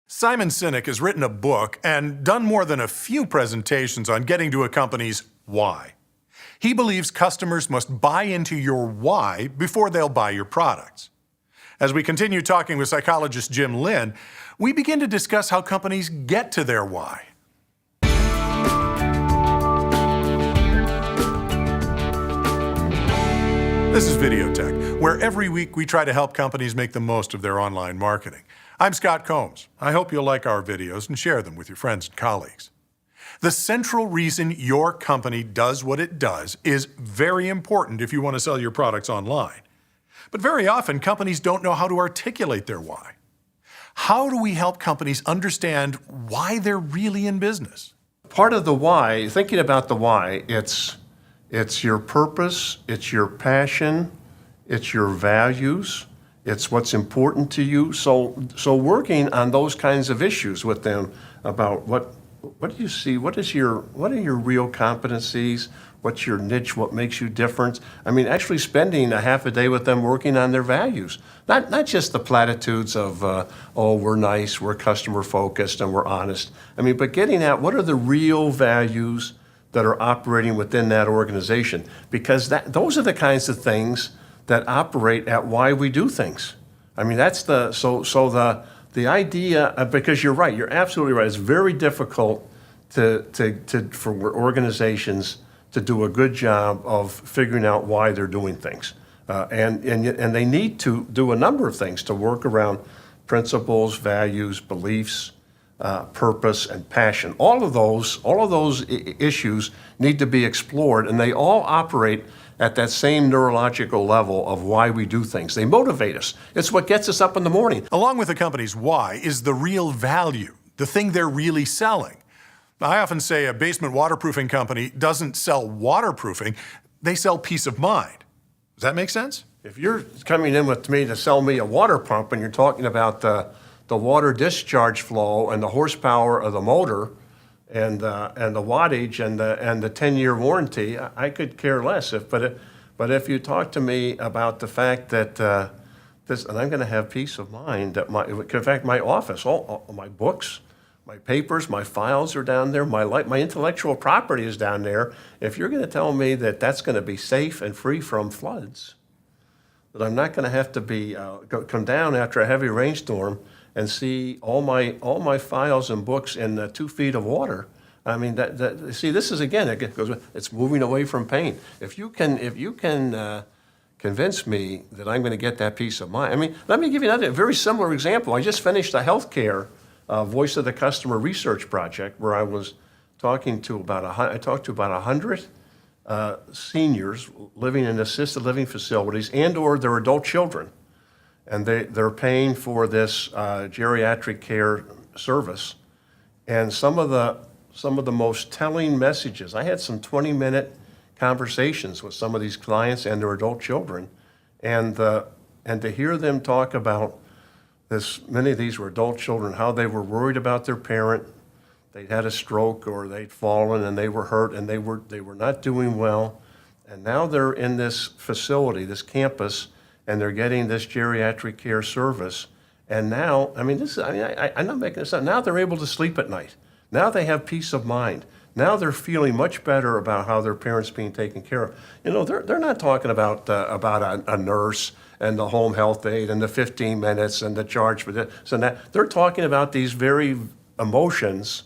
Simon Sinek has written a book and done more than a few presentations on getting to a company's why. He believes customers must buy into your why before they'll buy your products. As we continue talking with psychologist Lynn, we begin to discuss how companies get to their why. This is Vidiotheque, where every week we try to help companies make the most of their online marketing. I'm Scott Combs. I hope you'll like our videos and share them with your friends and colleagues. The central reason your company does what it does is very important if you want to sell your products online. But very often, companies don't know how to articulate their why. How do we help companies understand why they're really in business? Part of the why, thinking about the why, it's your purpose, it's your passion, it's your values, it's what's important to you. So working on those kinds of issues with them about what do you see, what are your real competencies, what's your niche, what makes you different. I mean, actually spending a half a day with them working on their values. Not just the platitudes of, oh, we're nice, we're customer focused, and we're honest. I mean, but getting at what are the real values that are operating within that organization, because those are the kinds of things that operate at why we do things. I mean, that's the idea, because you're right, you're absolutely right. It's very difficult for organizations to do a good job of figuring out why they're doing things, and they need to do a number of things to work around principles, values, beliefs, purpose, and passion. All of those issues need to be explored, and they all operate at that same neurological level of why we do things. They motivate us. It's what gets us up in the morning. Along with the company's why is the real value, the thing they're really selling. I often say a basement waterproofing company doesn't sell waterproofing, they sell peace of mind. Does that make sense? If you're coming in with me to sell me a water pump and you're talking about the water discharge flow and the horsepower of the motor and the wattage and the 10-year warranty, I could care less. But if you talk to me about the fact that and I'm going to have peace of mind that in fact my office, all my books, my papers, my files are down there, my intellectual property is down there. If you're going to tell me that that's going to be safe and free from floods, that I'm not going to have to come down after a heavy rainstorm and see all my files and books in 2 feet of water. I mean, see, this is again, it's moving away from pain. If you can convince me that I'm going to get that peace of mind. I mean, let me give you another very similar example. I just finished a healthcare voice of the customer research project where I was talking to about 100 seniors living in assisted living facilities and/or their adult children. And they're paying for this geriatric care service. And some of the most telling messages, I had some 20-minute conversations with some of these clients and their adult children, and to hear them talk about this, many of these were adult children, how they were worried about their parent, they'd had a stroke or they'd fallen and they were hurt and they were not doing well, and now they're in this facility, this campus, and they're getting this geriatric care service. And now, I'm not making this up. Now they're able to sleep at night. Now they have peace of mind. Now they're feeling much better about how their parents being taken care of. You know, they're not talking about a nurse and the home health aide and the 15 minutes and the charge for this. So now they're talking about these very emotions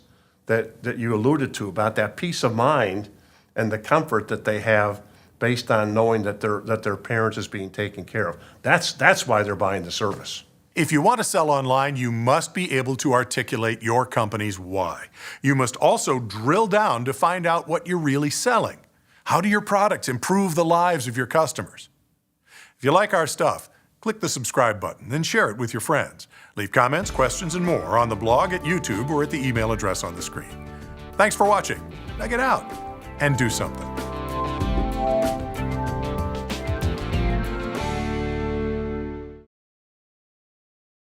that you alluded to, about that peace of mind and the comfort that they have based on knowing that their parents is being taken care of. That's why they're buying the service. If you want to sell online, you must be able to articulate your company's why. You must also drill down to find out what you're really selling. How do your products improve the lives of your customers? If you like our stuff, click the subscribe button, then share it with your friends. Leave comments, questions, and more on the blog, at YouTube, or at the email address on the screen. Thanks for watching. Now get out and do something.